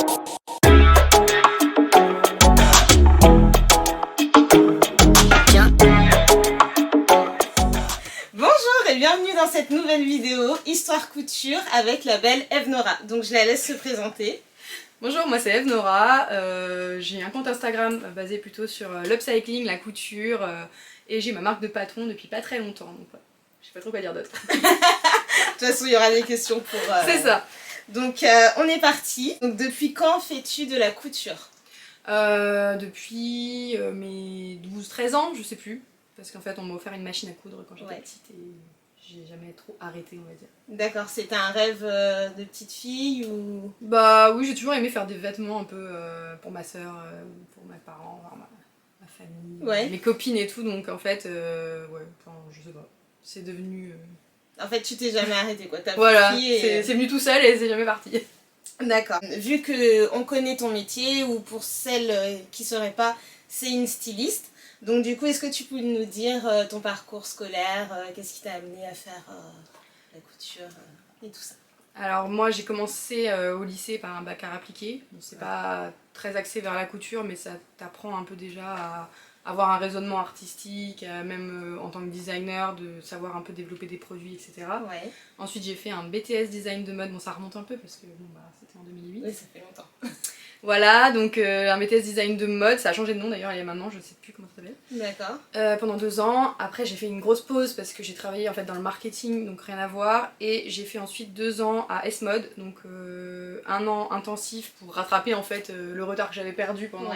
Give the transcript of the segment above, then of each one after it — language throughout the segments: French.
Bonjour et bienvenue dans cette nouvelle vidéo Histoire Couture avec la belle Eve Nora. Donc je la laisse se présenter. Bonjour, moi c'est Eve Nora, j'ai un compte Instagram basé plutôt sur l'upcycling, la couture et j'ai ma marque de patron depuis pas très longtemps, donc ouais, je sais pas trop quoi dire d'autre. De toute façon il y aura des questions pour... C'est ça. Donc on est parti. Donc depuis quand fais-tu de la couture? Depuis mes 12-13 ans, je sais plus, parce qu'en fait on m'a offert une machine à coudre quand j'étais petite et j'ai jamais trop arrêté, on va dire. D'accord, c'était un rêve de petite fille ou... Bah oui, j'ai toujours aimé faire des vêtements un peu pour ma soeur, pour mes parents, enfin, ma famille, mes copines et tout, donc en fait, ouais, enfin, je sais pas, c'est devenu... En fait tu t'es jamais arrêté quoi, t'as voilà, et... c'est venu tout seul et c'est jamais parti. D'accord. Vu qu'on connaît ton métier, ou pour celles qui ne sauraient pas, c'est une styliste. Donc du coup, est-ce que tu peux nous dire ton parcours scolaire, qu'est-ce qui t'a amené à faire la couture et tout ça? Alors moi j'ai commencé au lycée par un bac art appliqué. Bon, c'est pas très axé vers la couture, mais ça t'apprend un peu déjà à avoir un raisonnement artistique, même en tant que designer, de savoir un peu développer des produits, etc. Ouais. Ensuite j'ai fait un BTS design de mode, bon ça remonte un peu parce que bon, bah, c'était en 2008. Oui, ça fait longtemps. Voilà, donc un BTS design de mode, ça a changé de nom d'ailleurs, il y a maintenant, je sais plus comment ça s'appelle. D'accord. Pendant 2 ans, après j'ai fait une grosse pause parce que j'ai travaillé en fait dans le marketing, donc rien à voir, et j'ai fait ensuite 2 ans à S-Mode, donc 1 an intensif pour rattraper en fait le retard que j'avais perdu pendant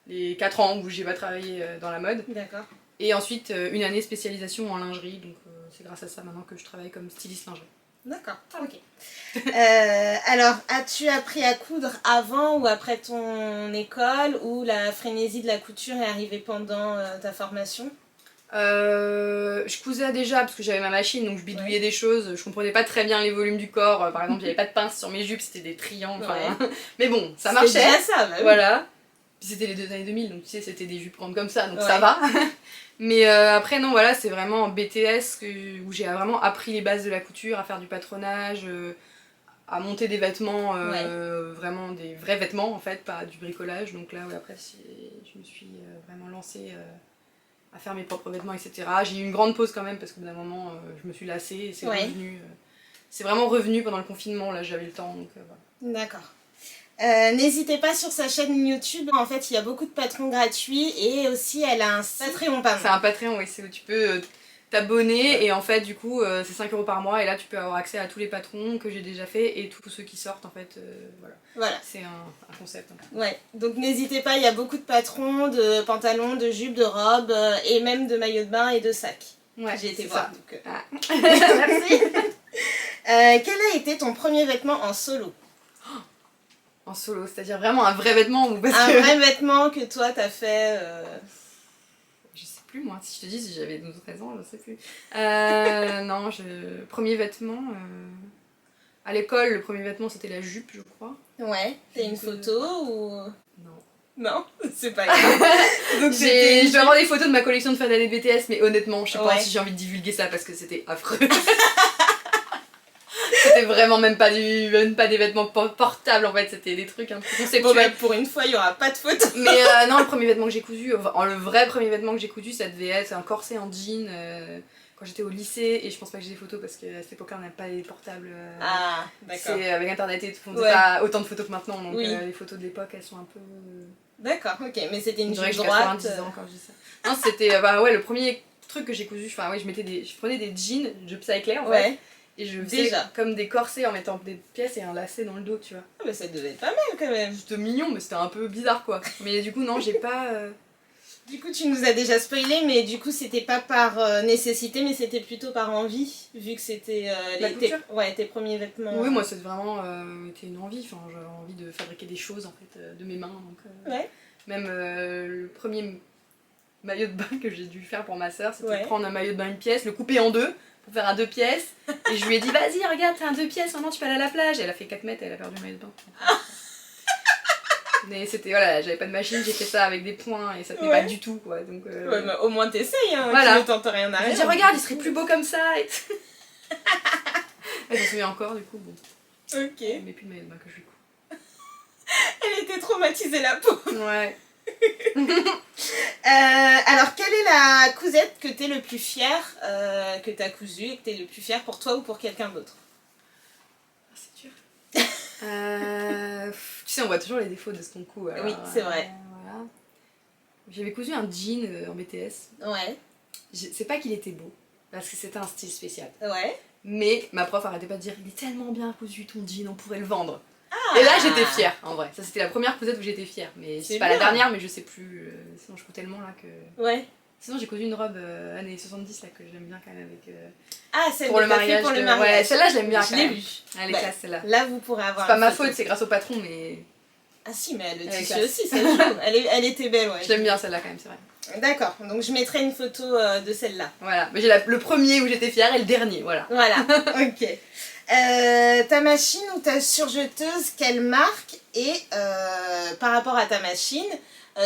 les 4 ans où j'ai pas travaillé dans la mode. D'accord. Et ensuite 1 année spécialisation en lingerie, donc c'est grâce à ça maintenant que je travaille comme styliste lingerie. D'accord, ok. Alors, as-tu appris à coudre avant ou après ton école, ou la frénésie de la couture est arrivée pendant ta formation? Je cousais déjà parce que j'avais ma machine, donc je bidouillais des choses, je comprenais pas très bien les volumes du corps, par exemple j'avais pas de pince sur mes jupes, c'était des triangles, mais bon, ça marchait. C'était déjà ça, bah oui. Voilà. Puis c'était les années 2000, donc tu sais, c'était des jupes grandes comme ça, donc ça va. Mais après, non, voilà, c'est vraiment en BTS où j'ai vraiment appris les bases de la couture, à faire du patronage, à monter des vêtements, vraiment des vrais vêtements en fait, pas du bricolage. Donc là, après, je me suis vraiment lancée à faire mes propres vêtements, etc. J'ai eu une grande pause quand même parce qu'au bout d'un moment, je me suis lassée et c'est revenu. C'est vraiment revenu pendant le confinement, là, j'avais le temps, donc voilà. D'accord. N'hésitez pas sur sa chaîne YouTube, en fait il y a beaucoup de patrons gratuits, et aussi elle a un Patreon pas mal. C'est un Patreon, oui, c'est où tu peux t'abonner et en fait du coup c'est 5 € par mois et là tu peux avoir accès à tous les patrons que j'ai déjà fait et tous ceux qui sortent en fait, voilà. C'est un concept. Ouais, donc n'hésitez pas, il y a beaucoup de patrons, de pantalons, de jupes, de robes et même de maillots de bain et de sacs. Ouais, j'ai été voir. Donc, merci. Quel a été ton premier vêtement en solo? En solo, c'est-à-dire vraiment un vrai vêtement ou parce un vrai vêtement que toi t'as fait Je sais plus moi, si je te dis si j'avais 12 ou 13 ans, je sais plus. Non, premier vêtement... À l'école, le premier vêtement c'était la jupe, je crois. Ouais, t'as une photo ou... Non. Non, c'est pas grave. Donc je dois avoir des photos de ma collection de fin d'année BTS, mais honnêtement, je sais pas si j'ai envie de divulguer ça parce que c'était affreux. C'était vraiment même pas des vêtements portables en fait, c'était des trucs un peu conceptuels. Bon bah pour une fois il y aura pas de photos. Mais non, le premier vêtement que j'ai cousu, le vrai premier vêtement que j'ai cousu, ça devait être un corset en jean quand j'étais au lycée, et je pense pas que j'ai des photos parce qu'à cette époque-là on n'a pas les portables. Ah d'accord. C'est avec internet et tout, on faisait pas autant de photos que maintenant, donc les photos de l'époque elles sont un peu... D'accord, ok, mais c'était une jupe droite. 90 ans quand je dis ça. Non, c'était ouais, le premier truc que j'ai cousu, enfin ouais, je prenais des jeans, je upcyclais en fait. Et je faisais comme des corsets en mettant des pièces et un lacet dans le dos, tu vois. Ah mais ça devait être pas mal quand même. C'était mignon, mais c'était un peu bizarre quoi. Mais du coup non, j'ai pas... Du coup tu nous as déjà spoilé, mais du coup c'était pas par nécessité, mais c'était plutôt par envie, vu que c'était tes premiers vêtements. Oui, moi c'était vraiment été une envie, enfin j'avais envie de fabriquer des choses en fait de mes mains. Donc, même le premier maillot de bain que j'ai dû faire pour ma soeur, c'était prendre un maillot de bain une pièce, le couper en deux, pour faire un 2 pièces, et je lui ai dit vas-y regarde t'as un 2 pièces, maintenant tu peux aller à la plage, et elle a fait 4 mètres et elle a perdu le maillot de bain. Mais c'était, voilà, j'avais pas de machine, j'ai fait ça avec des points et ça tenait pas du tout quoi, donc... Ouais, mais au moins t'essayes, hein, voilà. tu ne tentes rien à rien. Je dis regarde, il serait plus beau comme ça et... Je me souviens encore du coup, bon. Ok. Mais plus de maillot de bain que je lui coupe. Elle était traumatisée, la peau. Ouais. Alors, quelle est la cousette que t'es le plus fier que t'as cousue et que t'es le plus fier pour toi ou pour quelqu'un d'autre? C'est dur. Tu sais, on voit toujours les défauts de ce qu'on coud. Alors, oui, c'est vrai. Voilà. J'avais cousu un jean en BTS. Ouais. C'est pas qu'il était beau, parce que c'était un style spécial. Ouais. Mais ma prof arrêtait pas de dire, il est tellement bien cousu ton jean, on pourrait le vendre. Ah. Et là j'étais fière en vrai. Ça c'était la première cousette où j'étais fière. Mais c'est pas bien. la dernière, mais je sais plus. Sinon je couds tellement là que. Ouais. Sinon j'ai cousu une robe années 70 là que j'aime bien quand même avec. Ah, celle pour que le t'as mariage. fait pour le mariage. Ouais, celle-là je l'aime bien Je quand l'ai même. vue. Elle est Ouais. classe celle-là. Là, vous pourrez avoir. C'est pas ma faute, c'est grâce au patron, mais. Ah si, mais le Elle est tissu classe. aussi, ça joue. Elle était belle, ouais. Je l'aime bien celle-là quand même, c'est vrai. D'accord, donc je mettrai une photo de celle-là. Voilà, mais j'ai le premier où j'étais fière et le dernier, voilà. Voilà, ok. Ta machine ou ta surjeteuse, quelle marque? Et par rapport à ta machine,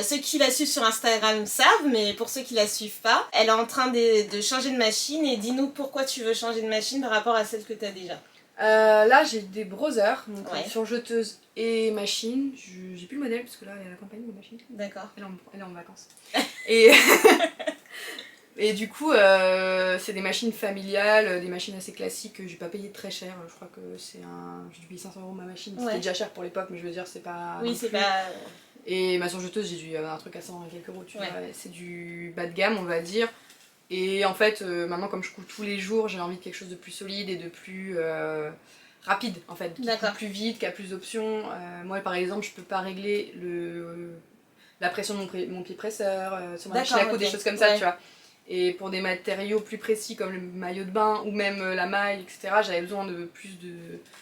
ceux qui la suivent sur Instagram savent, mais pour ceux qui la suivent pas, elle est en train de changer de machine et dis-nous pourquoi tu veux changer de machine par rapport à celle que tu as déjà. Là j'ai des browsers, donc Ouais. surjeteuse et machine. J'ai plus le modèle parce que là elle est à la campagne de machine. D'accord. Elle est en vacances. et, et du coup c'est des machines familiales, des machines assez classiques que j'ai pas payé très cher. Je crois que c'est j'ai payé 500 € ma machine. C'était Ouais. déjà cher pour l'époque, mais je veux dire c'est pas. Oui, non c'est plus. pas. Et ma surjeteuse j'ai dû avoir un truc à 100 et quelques euros, tu Ouais. vois. C'est du bas de gamme on va dire. Et en fait, maintenant, comme je couds tous les jours, j'ai envie de quelque chose de plus solide et de plus rapide, en fait. Qui coud plus vite, qui a plus d'options. Moi, par exemple, je peux pas régler la pression de mon pied presseur, sur ma machine à coudre, des choses comme ça, tu vois. Et pour des matériaux plus précis comme le maillot de bain ou même la maille, etc., j'avais besoin de plus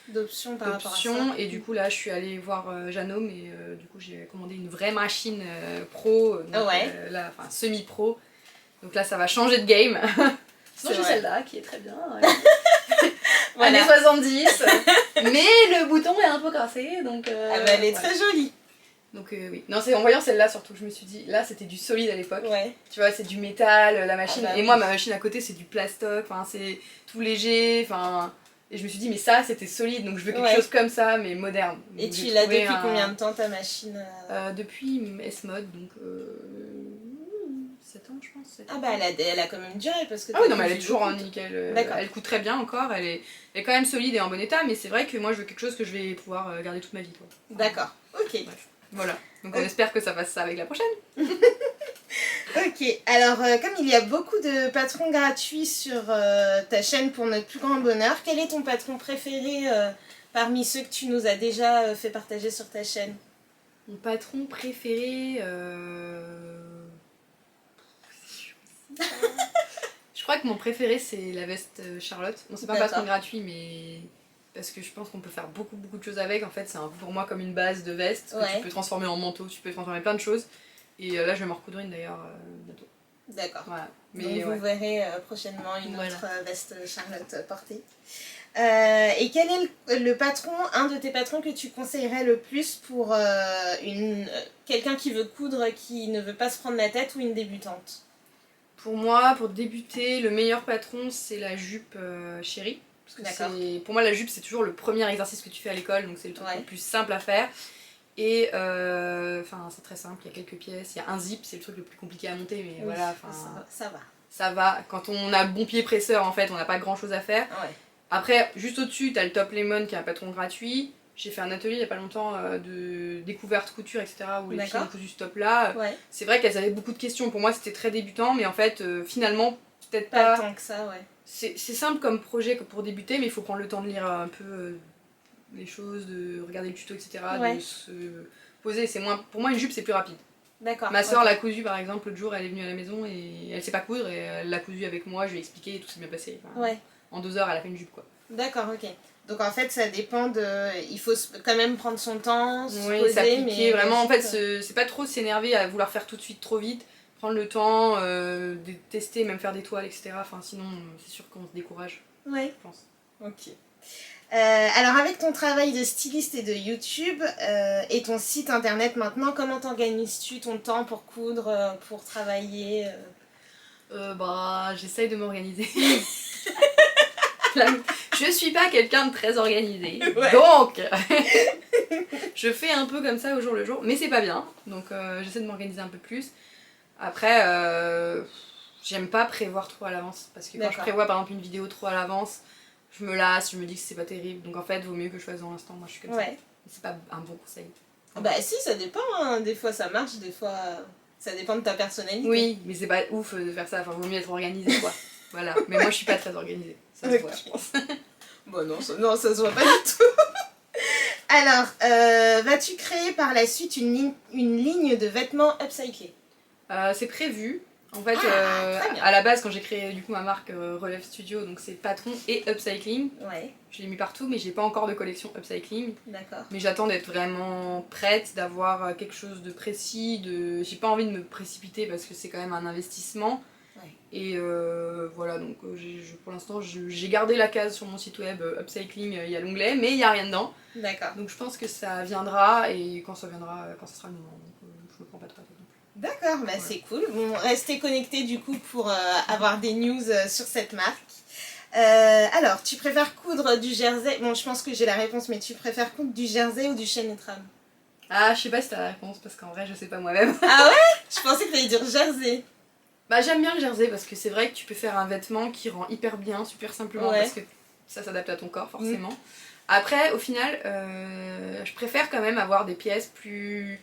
d'options par rapport à ça. Et du coup, là, je suis allée voir Janome et du coup, j'ai commandé une vraie machine pro, donc, là, enfin semi-pro. Donc là, ça va changer de game. Sinon, j'ai celle-là qui est très bien. Voilà. Années 70. Mais le bouton est un peu cassé. Donc, ah bah, elle est très jolie. Donc oui. Non, c'est en voyant celle-là surtout que je me suis dit, là, c'était du solide à l'époque. Ouais. Tu vois, c'est du métal, la machine. Ah bah, et moi, ma machine à côté, c'est du plastoc. Enfin, c'est tout léger. Enfin. Et je me suis dit, mais ça, c'était solide. Donc je veux quelque chose comme ça, mais moderne. Et donc, tu l'as depuis combien de temps ta machine Depuis S-Mode, donc 7 ans, je pense. 7 ans. Ah bah elle a quand même duré parce que. Ah oui, non, mais elle est toujours en nickel. Elle coûte très bien encore, elle est quand même solide et en bon état, mais c'est vrai que moi je veux quelque chose que je vais pouvoir garder toute ma vie. D'accord, ok. Bref, voilà. Donc on espère que ça fasse ça avec la prochaine. Ok, alors comme il y a beaucoup de patrons gratuits sur ta chaîne pour notre plus grand bonheur, quel est ton patron préféré parmi ceux que tu nous as déjà fait partager sur ta chaîne? Mon patron préféré... Je crois que mon préféré c'est la veste Charlotte. Bon, c'est pas un patron gratuit, mais parce que je pense qu'on peut faire beaucoup de choses avec. En fait, c'est pour moi comme une base de veste que tu peux transformer en manteau, tu peux transformer plein de choses. Et là, je vais m'en recoudre une d'ailleurs bientôt. D'accord. Voilà. Mais donc vous verrez prochainement une autre veste Charlotte portée. Et quel est le patron, un de tes patrons que tu conseillerais le plus pour quelqu'un qui veut coudre, qui ne veut pas se prendre la tête ou une débutante? Pour moi, pour débuter, le meilleur patron c'est la jupe chérie. Parce que pour moi la jupe c'est toujours le premier exercice que tu fais à l'école, donc c'est le truc le plus simple à faire. Et c'est très simple, il y a quelques pièces, il y a un zip, c'est le truc le plus compliqué à monter, mais voilà. Ça va. Ça va, quand on a bon pied presseur en fait, on n'a pas grand chose à faire. Ouais. Après, juste au-dessus, t'as le Top Lemon qui est un patron gratuit. J'ai fait un atelier il y a pas longtemps de découverte couture, etc. où les filles ont cousu ce top là. Ouais. C'est vrai qu'elles avaient beaucoup de questions, pour moi c'était très débutant, mais en fait finalement peut-être pas tant que ça, ouais. C'est simple comme projet pour débuter, mais il faut prendre le temps de lire un peu les choses, de regarder le tuto, etc. De se poser. Pour moi une jupe c'est plus rapide. D'accord. Ma soeur l'a cousu par exemple, l'autre jour elle est venue à la maison et elle sait pas coudre et elle l'a cousu avec moi, je lui ai expliqué et tout s'est bien passé. Enfin, en 2 heures elle a fait une jupe quoi. D'accord, ok. Donc en fait ça dépend de... Il faut quand même prendre son temps, se poser, mais... vraiment en fait c'est pas trop s'énerver à vouloir faire tout de suite trop vite. Prendre le temps, de tester, même faire des toiles, etc. Enfin sinon c'est sûr qu'on se décourage. Ouais. Je pense. Ok. Alors avec ton travail de styliste et de YouTube et ton site internet maintenant, comment t'organises-tu ton temps pour coudre, pour travailler J'essaye de m'organiser. Je suis pas quelqu'un de très organisé, Ouais. donc je fais un peu comme ça au jour le jour, mais c'est pas bien, donc j'essaie de m'organiser un peu plus. Après, j'aime pas prévoir trop à l'avance, parce que quand je prévois par exemple une vidéo trop à l'avance, je me lasse, je me dis que c'est pas terrible, donc en fait, vaut mieux que je fasse dans l'instant, moi je suis comme ça. C'est pas un bon conseil. Bah si, ça dépend, hein. Des fois ça marche, des fois ça dépend de ta personnalité. Oui, mais c'est pas ouf de faire ça, enfin vaut mieux être organisé quoi. Voilà, mais moi je suis pas très organisée, ça se voit je pense. Bon non, ça se voit pas du tout. Alors, vas-tu créer par la suite une ligne de vêtements upcyclés? C'est prévu. En fait, très bien. à la base, quand j'ai créé du coup ma marque Relève Studio, donc c'est patron et upcycling. Ouais. Je l'ai mis partout, mais j'ai pas encore de collection upcycling. D'accord. Mais j'attends d'être vraiment prête, d'avoir quelque chose de précis. J'ai pas envie de me précipiter parce que c'est quand même un investissement. Ouais. Et voilà, donc pour l'instant, j'ai gardé la case sur mon site web upcycling, il y a l'onglet, mais il y a rien dedans. D'accord. Donc je pense que ça viendra et quand ça viendra, quand ce sera le moment. Donc je me prends pas de tête. D'accord, bah c'est cool. Bon, restez connectés du coup pour avoir des news sur cette marque. Alors, tu préfères coudre du jersey? Bon, je pense que j'ai la réponse, mais tu préfères coudre du jersey ou du chêne et trame? Ah, je sais pas si t'as la réponse parce qu'en vrai, je sais pas moi-même. Ah ouais? Je pensais que t'allais dire jersey. Bah, j'aime bien le jersey parce que c'est vrai que tu peux faire un vêtement qui rend hyper bien, super simplement, parce que ça s'adapte à ton corps forcément. Après, au final, je préfère quand même avoir des pièces plus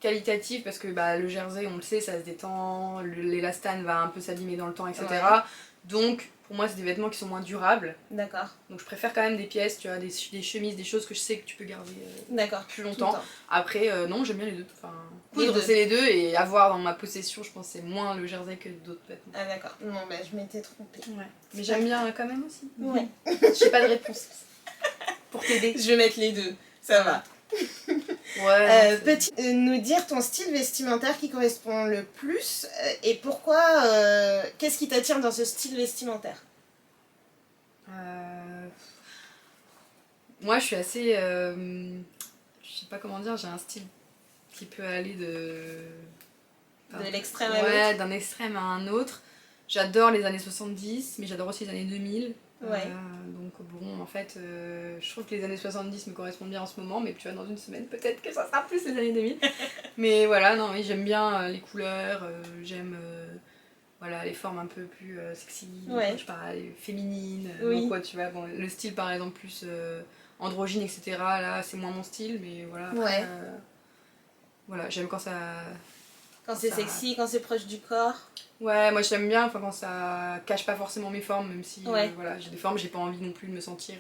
qualitatives parce que bah, le jersey, on le sait, ça se détend, l'élastane va un peu s'abîmer dans le temps, etc. Donc, pour moi, c'est des vêtements qui sont moins durables. D'accord. Donc, je préfère quand même des pièces, tu vois, des chemises, des choses que je sais que tu peux garder plus longtemps. Après, non, j'aime bien les deux. Enfin, coudre, c'est les deux, et avoir dans ma possession, je pense, c'est moins le jersey que d'autres vêtements. Ah, d'accord. Non, bah, je m'étais trompée. Ouais. Mais j'aime bien quand même aussi. Ouais. J'ai pas de réponse pour t'aider. Je vais mettre les deux, ça va. Ouais. Peux-tu nous dire ton style vestimentaire qui correspond le plus et pourquoi, qu'est-ce qui t'attire dans ce style vestimentaire? Moi je suis assez... je sais pas comment dire, j'ai un style qui peut aller de l'extrême à l'autre. Ouais, d'un extrême à un autre. J'adore les années 70, mais j'adore aussi les années 2000. Ouais. Donc bon, en fait, je trouve que les années 70 me correspondent bien en ce moment, mais tu vois, dans une semaine, peut-être que ça sera plus les années 2000. Mais voilà, non, oui, j'aime bien les couleurs, j'aime voilà, les formes un peu plus sexy, je sais pas, féminines. Donc ouais, tu vois, bon, le style par exemple plus androgyne, etc., là, c'est moins mon style, mais voilà. Après, voilà, j'aime quand ça... Quand c'est sexy, quand c'est proche du corps. Ouais, moi j'aime bien quand ça cache pas forcément mes formes, même si voilà, j'ai des formes, j'ai pas envie non plus de me sentir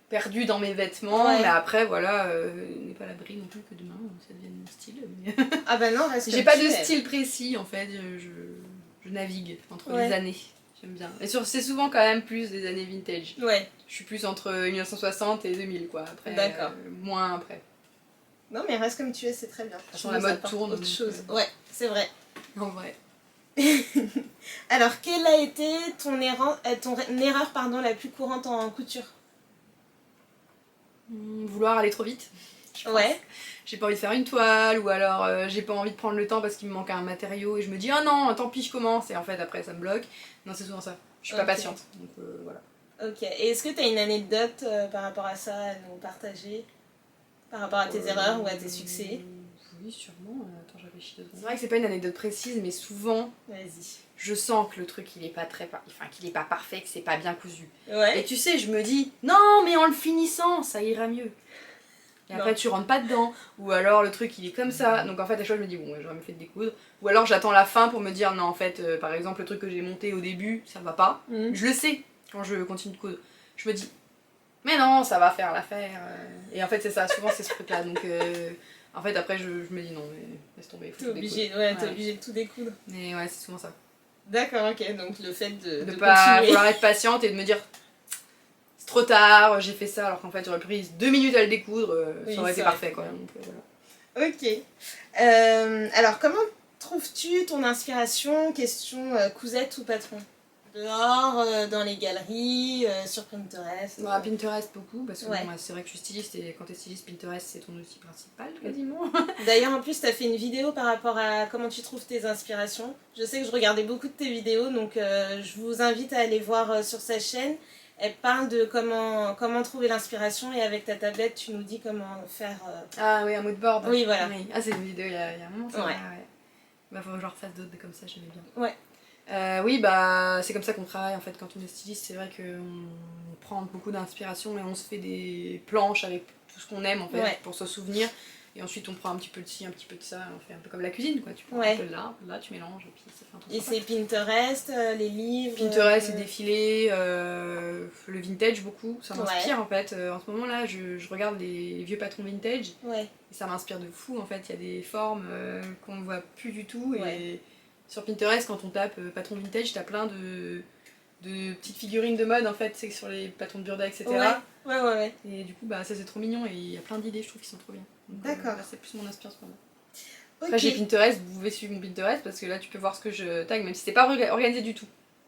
perdue dans mes vêtements, mais après voilà, n'est pas à l'abri non plus que demain ça devienne mon style. Mais... Ah bah non, reste j'ai pas de style précis en fait, je navigue entre les années, j'aime bien. Et c'est souvent quand même plus des années vintage. Ouais. Je suis plus entre 1960 et 2000 quoi, après moins après. Non mais reste comme tu es, c'est très bien. Façon, la mode tourne. Autre chose. Ouais, c'est vrai. En vrai. Alors, quelle a été ton erreur la plus courante en couture? Vouloir aller trop vite. Ouais. J'ai pas envie de faire une toile, ou alors j'ai pas envie de prendre le temps parce qu'il me manque un matériau et je me dis ah non, tant pis, je commence, et en fait après ça me bloque. Non, c'est souvent ça. Je suis pas patiente. Donc voilà. Ok. Et est-ce que t'as une anecdote par rapport à ça à nous partager? Par rapport à tes erreurs ou à tes succès? Oui, sûrement. Attends, je réfléchis 2 secondes. C'est vrai que c'est pas une anecdote précise, mais souvent, je sens que le truc il est pas qu'il est pas parfait, que c'est pas bien cousu. Ouais. Et tu sais, je me dis, non, mais en le finissant, ça ira mieux. Et après, tu rentres pas dedans. Ou alors le truc il est comme ça. Donc en fait, à chaque fois, je me dis, bon, j'aurais mieux fait de découdre. Ou alors j'attends la fin pour me dire, non, en fait, par exemple, le truc que j'ai monté au début, ça va pas. Je le sais quand je continue de coudre. Je me dis, mais non, ça va faire l'affaire. Et en fait, c'est ça, souvent c'est ce truc-là. Donc, en fait, après, je me dis non, mais laisse tomber. T'es obligé de tout découdre. Mais ouais, c'est souvent ça. D'accord, ok. Donc, le fait de pas vouloir être patiente et de me dire c'est trop tard, j'ai fait ça, alors qu'en fait, j'aurais pris 2 minutes à le découdre, ça aurait été parfait, quoi. Donc, voilà. Ok. Alors, comment trouves-tu ton inspiration? Question cousette ou patron? Dehors, dans les galeries, sur Pinterest. Bah, Pinterest beaucoup, parce que bon, c'est vrai que je suis styliste et quand t'es styliste, Pinterest c'est ton outil principal quasiment. D'ailleurs, en plus, t'as fait une vidéo par rapport à comment tu trouves tes inspirations. Je sais que je regardais beaucoup de tes vidéos, donc je vous invite à aller voir sur sa chaîne. elle parle de comment trouver l'inspiration et avec ta tablette, tu nous dis comment faire... Ah oui, un mood board. Oui, voilà. Oui. Ah, c'est une vidéo il y a un moment, ça. Ouais. Ouais. Bah, faut que je refasse d'autres comme ça, j'aimais bien. Ouais. Oui, bah, c'est comme ça qu'on travaille en fait quand on est styliste. C'est vrai qu'on prend beaucoup d'inspiration et on se fait des planches avec tout ce qu'on aime en fait pour se souvenir. Et ensuite on prend un petit peu de ci, un petit peu de ça, on fait un peu comme la cuisine quoi. Tu prends un peu là, tu mélanges et puis ça fait un truc. Et c'est Pinterest, les livres. Pinterest, les défilés, le vintage beaucoup, ça m'inspire en fait. En ce moment là, je regarde les vieux patrons vintage et ça m'inspire de fou en fait. Il y a des formes qu'on ne voit plus du tout et sur Pinterest quand on tape patron vintage, t'as plein de petites figurines de mode en fait, c'est sur les patrons de Burda etc. Ouais. Et du coup bah ça c'est trop mignon et il y a plein d'idées je trouve qui sont trop bien. D'accord. Là c'est plus mon inspiration. Après j'ai Pinterest, vous pouvez suivre mon Pinterest parce que là tu peux voir ce que je tag même si c'est pas organisé du tout.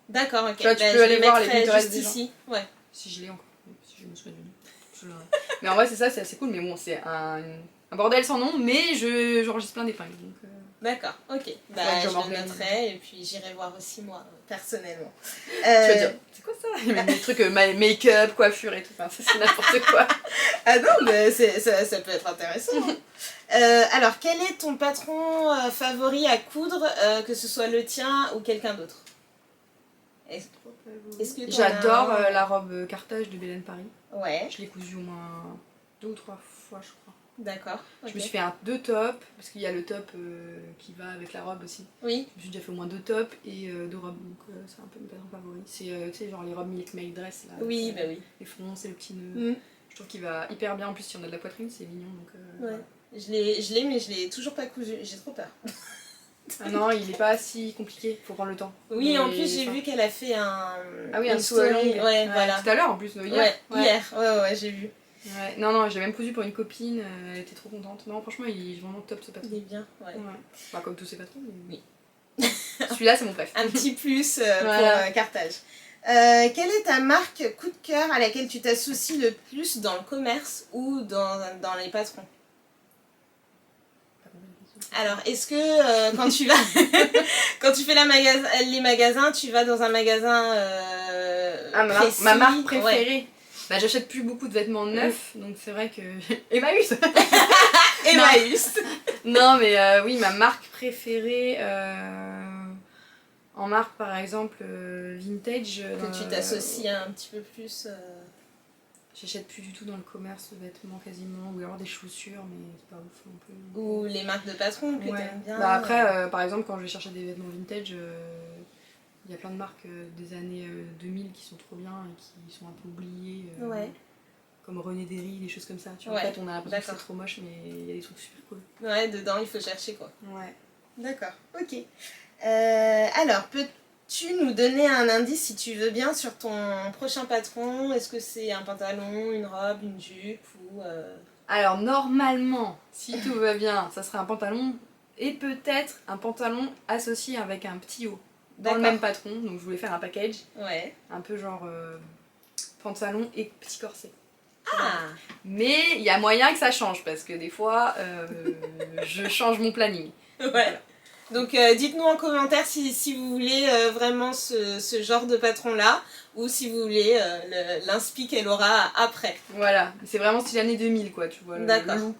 D'accord, ok. Tu vois, tu peux aller voir les Pinterest juste ici. Ouais. Si je l'ai encore, si je me souviens du nom. Mais en vrai c'est ça, c'est assez cool, mais bon c'est un bordel sans nom, mais j'enregistre plein d'épingles. D'accord, ok. Bah je le noterai et puis j'irai voir aussi moi, personnellement. Tu vas dire, c'est quoi ça? Il y a même des trucs make-up, coiffure et tout, enfin ça c'est n'importe quoi. Ah non, mais ça peut être intéressant. Alors, quel est ton patron favori à coudre, que ce soit le tien ou quelqu'un d'autre? J'adore la robe Carthage de Belen Paris. Ouais. Je l'ai cousue au moins 2 ou 3 fois, je crois. D'accord. Je me suis fait 2 tops, parce qu'il y a le top qui va avec la robe aussi. Oui. Je me suis déjà fait au moins 2 tops et 2 robes, donc c'est un peu mes patrons favoris. C'est tu sais, genre les robes Milk Maid Dress là. Oui, bah oui. Les fronces et le petit nœud. Je trouve qu'il va hyper bien, en plus si on a de la poitrine, c'est mignon. Donc, ouais. Voilà. Je l'ai, mais je l'ai toujours pas cousu, j'ai trop peur. Ah non, il est pas si compliqué, faut prendre le temps. Oui, mais en plus j'ai vu qu'elle a fait un... Ah oui, un story. Ouais, voilà. Tout à l'heure en plus, hier. Hier, ouais, j'ai vu. Ouais. Non, j'ai même cousu pour une copine, elle était trop contente. Non, franchement, il est vraiment top ce patron. Il est bien, ouais. Bah, comme tous ces patrons. Mais... Oui. Celui-là, c'est mon préf. Un petit plus pour Carthage. Quelle est ta marque coup de cœur à laquelle tu t'associes le plus dans le commerce ou dans les patrons? Alors, est-ce que quand tu vas quand tu fais les magasins, tu vas dans un magasin précis? Ma marque préférée. Bah, j'achète plus beaucoup de vêtements neufs, donc c'est vrai que... Emmaüs. Emmaüs. Non, mais oui, ma marque préférée... En marque, par exemple, vintage... Que tu t'associes un petit peu plus... J'achète plus du tout dans le commerce de vêtements quasiment, ou alors des chaussures, mais c'est pas ouf non plus. Ou les marques de patrons que t'aimes bien. Bah après, par exemple, quand je vais chercher des vêtements vintage, il y a plein de marques des années 2000 qui sont trop bien et qui sont un peu oubliées. Comme René Derry, des choses comme ça. Tu vois, en fait, on a l'impression que c'est trop moche, mais il y a des trucs super cool. Ouais, dedans, il faut chercher quoi. Ouais. D'accord, ok. Alors, peux-tu nous donner un indice, si tu veux bien, sur ton prochain patron? Est-ce que c'est un pantalon, une robe, une jupe ou... Alors, normalement, si tout va bien, ça serait un pantalon et peut-être un pantalon associé avec un petit haut. Dans le même patron, donc je voulais faire un package. Ouais. Un peu genre pantalon et petit corset. Ah. Mais il y a moyen que ça change parce que des fois je change mon planning. Ouais. Voilà. Donc dites-nous en commentaire si vous voulez vraiment ce genre de patron là ou si vous voulez l'inspi qu'elle aura après. Voilà, c'est vraiment style année 2000 quoi, tu vois, le look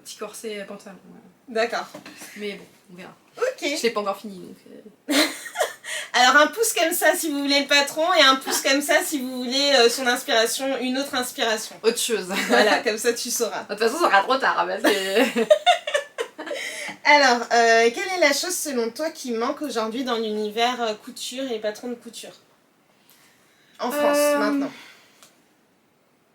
petit corset pantalon. Voilà. D'accord. Mais bon, on verra. Ok. Je l'ai pas encore fini donc... Alors un pouce comme ça si vous voulez le patron et un pouce comme ça si vous voulez son inspiration, une autre inspiration. Autre chose. Voilà, comme ça tu sauras. De toute façon ça sera trop tard. Parce que... Alors, quelle est la chose selon toi qui manque aujourd'hui dans l'univers couture et patron de couture? En France, maintenant.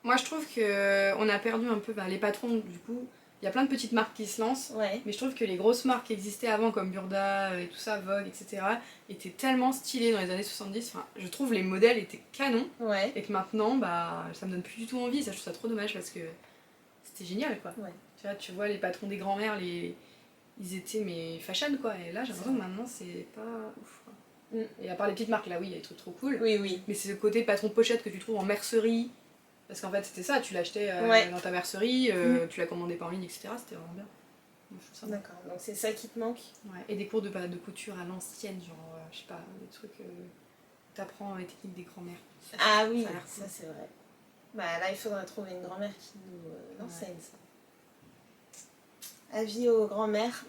Moi je trouve qu'on a perdu un peu les patrons du coup. Il y a plein de petites marques qui se lancent, mais je trouve que les grosses marques qui existaient avant, comme Burda et tout ça, Vogue, etc., étaient tellement stylées dans les années 70. Enfin, je trouve les modèles étaient canons, et que maintenant, bah, ça me donne plus du tout envie. Ça, je trouve ça trop dommage parce que c'était génial, quoi. Tu vois, les patrons des grands-mères, ils étaient fashion, quoi. Et là, j'ai l'impression que maintenant, c'est pas ouf, quoi. Et à part les petites marques, là, oui, il y a des trucs trop cool. Mais c'est le côté patron patron-pochette que tu trouves en mercerie. Parce qu'en fait c'était ça, tu l'achetais dans ta mercerie, tu la commandais pas en ligne, etc. C'était vraiment bien. D'accord, donc c'est ça qui te manque. Ouais. Et des cours de couture à l'ancienne, genre, je sais pas, des trucs t'apprends les techniques des grands-mères. Ah oui, Ça a l'air ça cool. c'est vrai. Bah là, il faudrait trouver une grand-mère qui nous l'enseigne, ça. Avis aux grand-mères.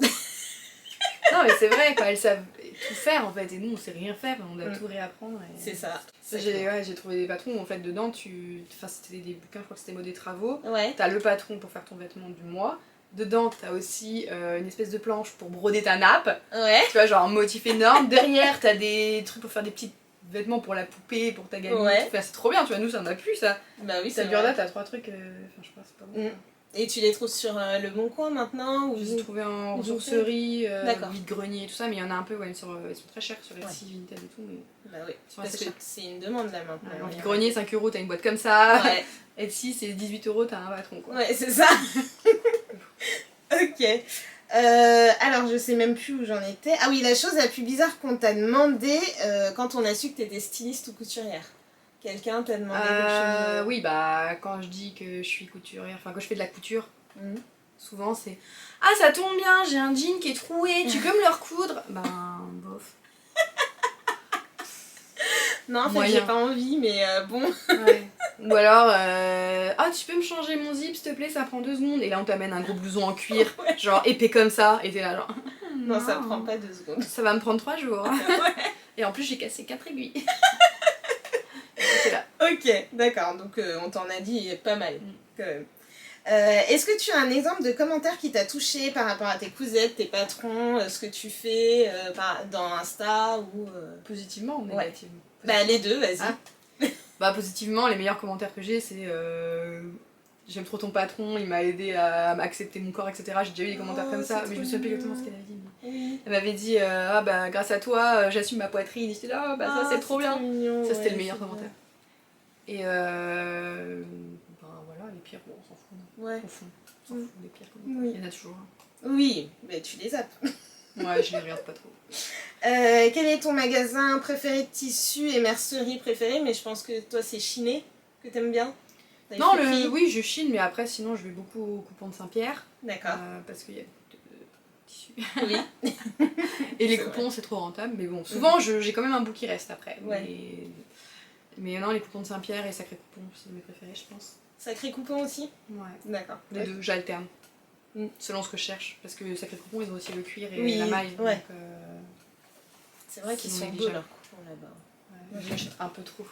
Non, mais c'est vrai, quoi, elles savent tout faire en fait, et nous on sait rien faire, on doit tout réapprendre. Et... C'est ça. J'ai trouvé des patrons où en fait dedans, enfin c'était des bouquins, je crois que c'était mot des travaux. Ouais. T'as le patron pour faire ton vêtement du mois. Dedans, t'as aussi une espèce de planche pour broder ta nappe. Ouais. Tu vois, genre un motif énorme. Derrière, t'as des trucs pour faire des petits vêtements pour la poupée, pour ta gamine. Ouais. Enfin, c'est trop bien, tu vois, nous ça en a plus ça. Bah oui, T'as c'est Burda, vrai. t'as 3 trucs, enfin je sais pas, c'est pas bon. Et tu les trouves sur Le Bon Coin maintenant ou... Je les ai trouvés en Ils ont ressourcerie, D'accord. vide-grenier et tout ça, mais il y en a un peu, ouais, ils sont très chers sur Etsy, Vinted et tout, mais Bah oui, ils sont parce assez que chers. c'est une demande là maintenant. En vide-grenier, 5€, t'as une boîte comme ça. Ouais, Etsy, c'est 18€, t'as un patron quoi. ouais c'est ça. Ok. Alors, je sais même plus où j'en étais. Ah oui, la chose la plus bizarre qu'on t'a demandé quand on a su que t'étais styliste ou couturière. Quelqu'un t'a demandé quelque chose. Oui, bah quand je dis que je suis couturière, enfin que je fais de la couture, Mhm. souvent c'est ah ça tombe bien, j'ai un jean qui est troué, tu peux me le recoudre? Ben bof. Non, en fait, Moyen. j'ai pas envie, mais bon. Ouais. Ou alors ah tu peux me changer mon zip s'il te plaît, ça prend 2 secondes. Et là on t'amène un gros blouson en cuir, Ouais. genre épais comme ça, et t'es là genre Non, ça prend pas 2 secondes. ça va me prendre 3 jours. Et en plus j'ai cassé 4 aiguilles. Et t'es là. Ok, d'accord. Donc, on t'en a dit pas mal, quand même. Est-ce que tu as un exemple de commentaire qui t'a touché par rapport à tes cousettes, tes patrons, ce que tu fais dans Insta ou... Positivement ou Ouais. négativement? Bah les deux, vas-y. Ah. Bah positivement, les meilleurs commentaires que j'ai c'est j'aime trop ton patron, il m'a aidé à accepter mon corps, etc. J'ai déjà eu des commentaires comme ça, c'est mais je trop me souviens plus mignon. exactement ce qu'elle avait dit. Mais... Oui. Elle m'avait dit ah bah grâce à toi j'assume ma poitrine. Et j'étais là ah, bah ça c'est trop bien. Mignon, Ça c'était ouais, le meilleur c'est commentaire. Et ben voilà, les pires, bon on s'en fout. bien. Ouais. Au fond, on s'en fout des pires commentaires. Oui. Il y en a toujours. Hein. Oui, mais tu les zappes. Ouais, je les regarde pas trop. Quel est ton magasin préféré de tissus et mercerie préféré? Mais je pense que toi c'est Chiné que t'aimes bien. T'as Non, eu Friperie. oui je chine, mais après sinon je vais beaucoup au coupon de Saint-Pierre. D'accord. Parce qu'il y a beaucoup de tissus. Oui. Et les C'est coupons c'est trop rentable, mais bon, souvent j'ai quand même un bout qui reste après. Ouais. Mais non, les coupons de Saint-Pierre et Sacré Coupon, c'est mes préférés je pense. Sacré coupon aussi? Ouais. D'accord. Les deux, j'alterne. Mm. Selon ce que je cherche. Parce que Sacré Coupon, ils ont aussi le cuir et Oui, la maille. ouais. Donc, C'est vrai qu'ils sinon sont beaux négligeable. leurs coupons là-bas. ouais, j'achète un peu trop.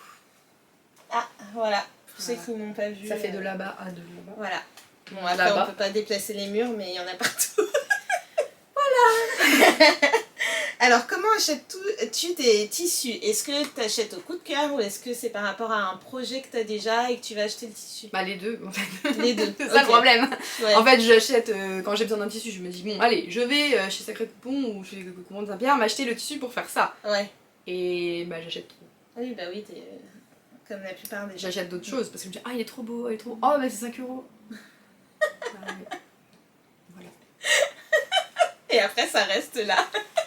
Ah, voilà. Pour Voilà. ceux qui n'ont pas vu. Ça fait de là-bas à de là-bas. Voilà. Bon, après, Là-bas. on peut pas déplacer les murs, mais il y en a partout. Voilà. Alors, comment achètes-tu tes tissus? Est-ce que tu achètes au coup de cœur ou est-ce que c'est par rapport à un projet que tu as déjà et que tu vas acheter le tissu? Bah les deux en fait. Les deux. C'est ça le Ok. problème. Ouais. En fait j'achète, quand j'ai besoin d'un tissu, je me dis bon allez, je vais chez Sacré Coupon ou chez Coupon de Saint-Pierre m'acheter le tissu pour faire ça. Ouais. Et bah j'achète trop. Oui, bah oui, t'es comme la plupart des gens. J'achète d'autres choses parce que je me dis ah il est trop beau, il est trop beau. Oh bah c'est 5€. Bah, ouais. Voilà. Et après, ça reste là.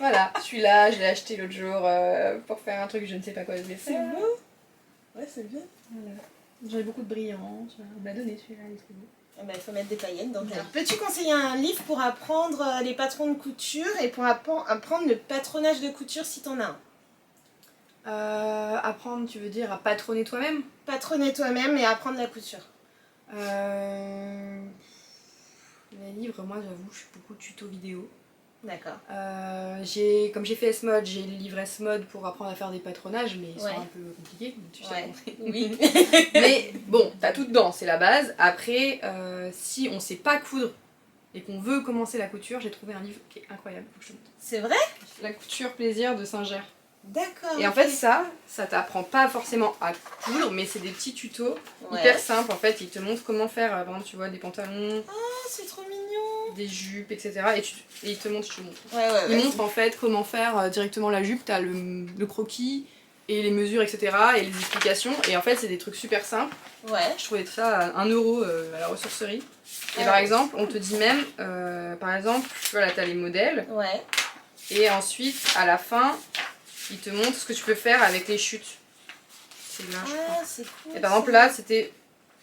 Voilà, celui-là, je l'ai acheté l'autre jour pour faire un truc, je ne sais pas quoi je vais C'est faire. beau. Ouais, c'est bien. Voilà. J'en ai beaucoup de brillants, on me l'a donné celui-là, il est trop beau. Eh ben, il faut mettre des paillettes dans le Alors, peux-tu conseiller un livre pour apprendre les patrons de couture et pour apprendre le patronage de couture si t'en as un? Apprendre, tu veux dire, à patronner toi-même? Patronner toi-même et apprendre la couture. Les livres, moi j'avoue, je suis beaucoup tuto vidéo. D'accord. Comme j'ai fait S-Mode, j'ai le livre S-Mode pour apprendre à faire des patronages, mais ils sont Ouais. un peu compliqués, tu sais Ouais. compris. Oui. Mais bon, t'as tout dedans, c'est la base. Après, si on sait pas coudre et qu'on veut commencer la couture, j'ai trouvé un livre qui est incroyable. Faut que je te montre. C'est vrai? La couture plaisir de Singer. D'accord. Et en ok. fait ça t'apprend pas forcément à coudre, mais c'est des petits tutos Ouais. hyper simples. En fait, ils te montrent comment faire, par exemple, tu vois, des pantalons, Oh, c'est trop mignon. des jupes, etc. Et ils te montrent, je te montre. Ouais, ouais, Ils ouais. montrent en fait comment faire directement la jupe, t'as le croquis et les mesures, etc. et les explications. Et en fait, c'est des trucs super simples. Ouais. Je trouvais ça à 1€ à la ressourcerie. Et Ah par ouais. exemple, on te dit même, par exemple, tu vois là, t'as les modèles. Ouais. Et ensuite, à la fin, ils te montrent ce que tu peux faire avec les chutes. C'est là, je crois. Ah, c'est cool. Et par exemple, là, c'était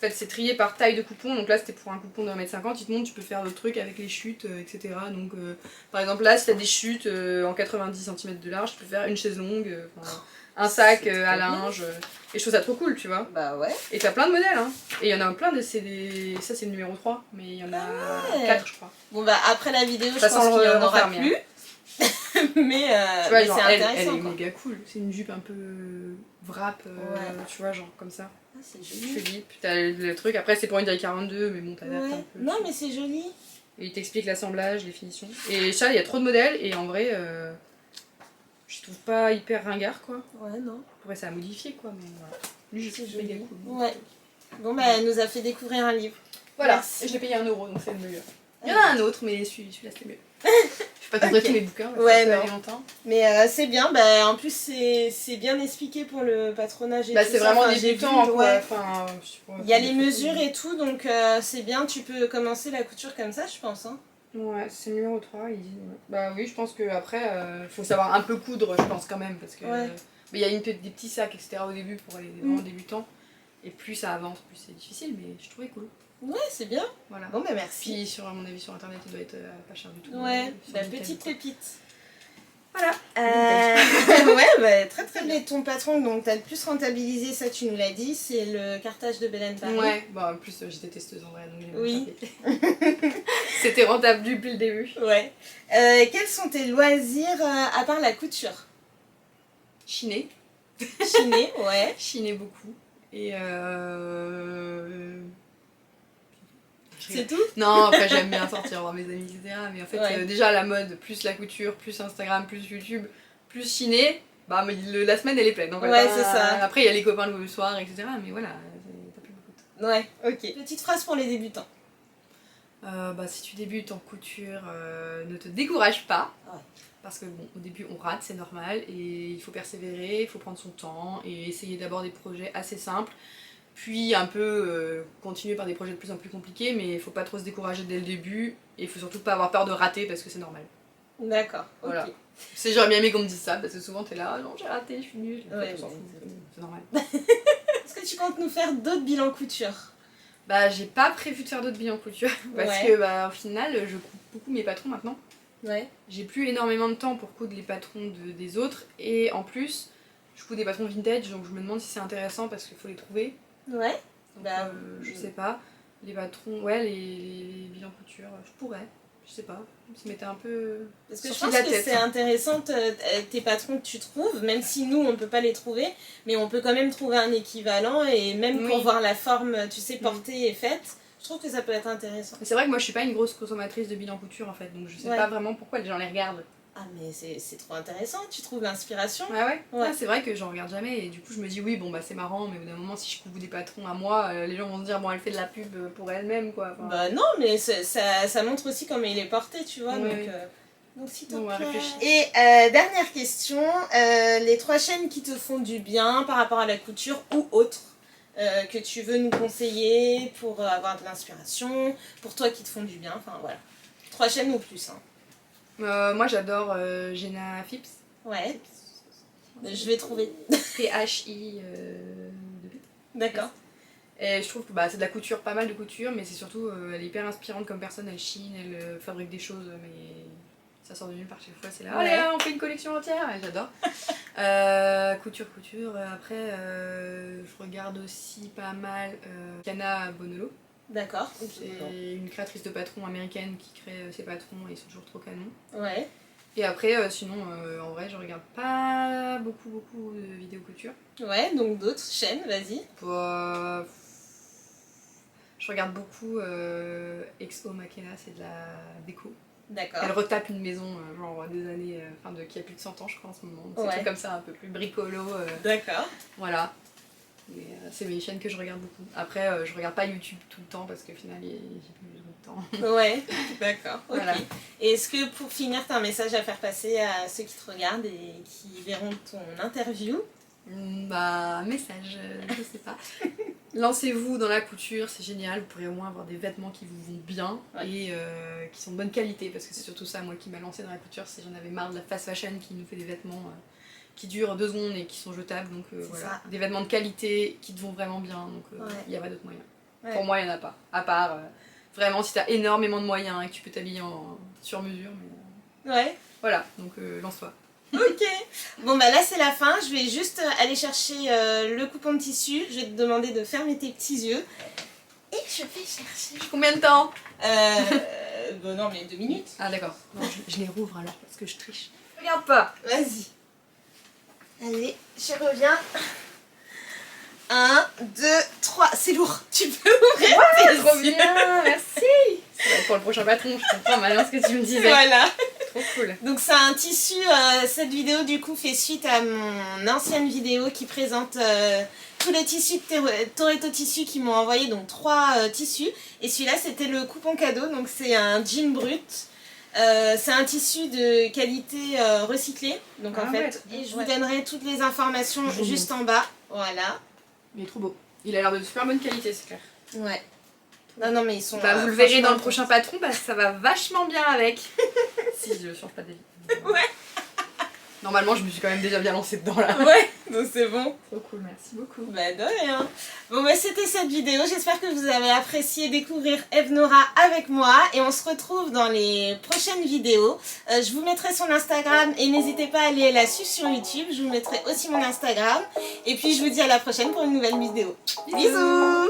En fait, c'est trié par taille de coupon. Donc là, c'était pour un coupon de 1m50. Ils te montrent, tu peux faire d'autres trucs avec les chutes, etc. Donc, par exemple, là, si t'as des chutes en 90 cm de large, tu peux faire une chaise longue, un sac à linge. Et je trouve ça trop cool, tu vois. Bah ouais. Et t'as plein de modèles, hein. Et il y en a plein de. Ça, c'est le numéro 3, mais il y en a 4, je crois. Bon, bah après la vidéo, je Ça pense qu'il y en aura plus. Mais tu vois, genre, c'est intéressant. Elle est quoi. méga cool. C'est une jupe un peu wrap, tu vois, genre comme ça. Ah, c'est joli. Joli. Puis t'as le truc. Après, c'est pour une taille 42, mais bon, t'adaptes un peu. Non, mais c'est joli. Et il t'explique l'assemblage, les finitions. Et ça, il y a trop de modèles, et en vrai, je trouve pas hyper ringard, quoi. Ouais, non. Après, ça a modifié, quoi, mais voilà. Lui, C'est joli. Méga cool. Ouais. Bon, bah, elle nous a fait découvrir un livre. Voilà. Merci. Et je l'ai payé 1€, donc c'est le meilleur. Il y en a un autre, mais celui-là, c'est mieux. Je vais pas t'ouvrir tous mes bouquins, ouais, ça non. fait longtemps. Mais c'est bien, bah, en plus c'est bien expliqué pour le patronage et bah, tout c'est ça. vraiment Enfin, débutant, quoi. Ouais. Enfin, il y a les mesures et tout, donc c'est bien, tu peux commencer la couture comme ça, je pense. Hein. Ouais, c'est le numéro 3, il dit. Ouais. Bah oui, je pense qu'après, faut savoir un peu coudre, je pense quand même, parce que... Ouais. mais il y a des petits sacs, etc. au début pour les vraiment débutants. Et plus ça avance, plus c'est difficile, mais je trouvais cool. Ouais, c'est bien. Voilà. Bon, bah merci. Puis, à mon avis, sur internet, il doit être pas cher du tout. Ouais, la petite pépite. Voilà. ouais, bah, très très bien. Ton patron, donc t'as le plus rentabilisé, ça tu nous l'as dit, c'est le cartage de Belen Paris. Ouais, bah en plus j'étais testeuse en vrai, donc oui. C'était rentable depuis le début. Ouais. Quels sont tes loisirs à part la couture? Chiner. Chiner, ouais. Chiner beaucoup. Et c'est tout? Non, après j'aime bien sortir voir mes amis, etc. Mais en fait, ouais. déjà la mode, plus la couture, plus Instagram, plus YouTube, plus chiner, bah la semaine elle est pleine. En fait, ouais, c'est ça. Après il y a les copains le soir, etc. Mais voilà, t'as plus beaucoup de temps. Ouais, ok. Petite phrase pour les débutants. Bah, si tu débutes en couture, ne te décourage pas. Ouais. Parce que bon, au début on rate, c'est normal, et il faut persévérer, il faut prendre son temps et essayer d'abord des projets assez simples. Puis un peu continuer par des projets de plus en plus compliqués, mais il faut pas trop se décourager dès le début, et il faut surtout pas avoir peur de rater parce que c'est normal. D'accord, voilà. Ok. J'aurais bien aimé qu'on me dise ça, parce que souvent t'es là, non j'ai raté, je suis nulle. Ouais, c'est normal. Est-ce que tu comptes nous faire d'autres bilans couture? Bah j'ai pas prévu de faire d'autres bilans couture, parce que bah au final je coupe beaucoup mes patrons maintenant. Ouais. J'ai plus énormément de temps pour coudre les patrons des autres, et en plus je couds des patrons vintage, donc je me demande si c'est intéressant parce qu'il faut les trouver. Ouais. Donc, je sais pas. Les patrons, ouais, les bilans couture, je pourrais. Je sais pas. Ça m'était un peu. Parce que je pense que c'est intéressant tes patrons que tu trouves, même si nous on peut pas les trouver, mais on peut quand même trouver un équivalent et même pour voir la forme, tu sais, portée et faite. Je trouve que ça peut être intéressant. C'est vrai que moi je suis pas une grosse consommatrice de bilans couture en fait, donc je sais pas vraiment pourquoi les gens les regardent. Ah mais c'est trop intéressant, tu trouves l'inspiration. Ah ouais, ouais. C'est vrai que j'en regarde jamais et du coup je me dis oui bon bah c'est marrant, mais au bout d'un moment si je coupe des patrons à moi, les gens vont se dire bon elle fait de la pub pour elle-même quoi. Enfin... Bah non mais ça montre aussi comment il est porté tu vois, donc si t'en plaît. Et dernière question, les 3 chaînes qui te font du bien par rapport à la couture ou autres que tu veux nous conseiller pour avoir de l'inspiration, pour toi qui te font du bien, enfin voilà. 3 chaînes ou plus hein. Moi j'adore Jenna Phipps. Ouais. Je vais trouver. P-H-I. D'accord. Et je trouve que c'est de la couture, pas mal de couture, mais c'est surtout, elle est hyper inspirante comme personne, elle chine, elle fabrique des choses, mais ça sort de nulle part chaque fois, c'est là, allez là, on fait une collection entière, et j'adore. Couture, après je regarde aussi pas mal Kana Bonolo. D'accord. C'est une créatrice de patrons américaine qui crée ses patrons et ils sont toujours trop canons. Ouais. Et après, sinon, en vrai, je regarde pas beaucoup de vidéos couture. Ouais, donc d'autres chaînes, vas-y. Je regarde beaucoup XO Makena, c'est de la déco. D'accord. Elle retape une maison, genre des années, qui a plus de 100 ans, je crois, en ce moment. C'est tout comme ça, un peu plus bricolo. D'accord. Voilà. C'est mes chaînes que je regarde beaucoup. Après, je regarde pas YouTube tout le temps parce qu'au final, j'ai plus besoin de temps. Ouais, d'accord. Ok. Voilà. Et est-ce que pour finir, tu as un message à faire passer à ceux qui te regardent et qui verront ton interview? Un message, je sais pas. Lancez-vous dans la couture, c'est génial. Vous pourrez au moins avoir des vêtements qui vous vont bien et qui sont de bonne qualité parce que c'est surtout ça, moi, qui m'a lancé dans la couture. C'est j'en avais marre de la fast fashion qui nous fait des vêtements qui durent 2 secondes et qui sont jetables. Donc voilà, des vêtements de qualité qui te vont vraiment bien. Donc il y a pas d'autre moyen. Ouais. Pour moi, il n'y en a pas. À part, vraiment, si tu as énormément de moyens et que tu peux t'habiller sur mesure. Mais, Ouais. voilà, donc lance-toi. Ok. Bon bah là c'est la fin, je vais juste aller chercher le coupon de tissu, je vais te demander de fermer tes petits yeux. Et je vais chercher... Combien de temps? Bon non mais 2 minutes. Ah d'accord, je les rouvre alors parce que je triche. Regarde pas. Vas-y. Allez, je reviens. 1, 2, 3, c'est lourd. Tu peux ouvrir tes Trop yeux. bien, merci. Ça va être pour le prochain patron, je comprends maintenant ce que tu me disais. Voilà. Trop cool. Donc c'est un tissu, cette vidéo du coup fait suite à mon ancienne vidéo qui présente tous les tissus de Toretto Tissus qui m'ont envoyé, donc 3 tissus. Et celui-là c'était le coupon cadeau, donc c'est un jean brut. C'est un tissu de qualité recyclée, donc en fait, et je vous donnerai toutes les informations juste en bas, voilà. Il est trop beau. Il a l'air de super bonne qualité, c'est clair. Ouais. Non, non, mais ils sont... Bah, vous le verrez dans le prochain patron, parce que ça va vachement bien avec. Si je change pas d'avis. Ouais. Normalement, je me suis quand même déjà bien lancée dedans là. Ouais, donc c'est bon. Trop cool, merci beaucoup. Bah de rien. Bon bah c'était cette vidéo, j'espère que vous avez apprécié découvrir Eve Nora avec moi et on se retrouve dans les prochaines vidéos. Je vous mettrai son Instagram et n'hésitez pas à aller la suivre sur YouTube, je vous mettrai aussi mon Instagram et puis je vous dis à la prochaine pour une nouvelle vidéo. Bisous.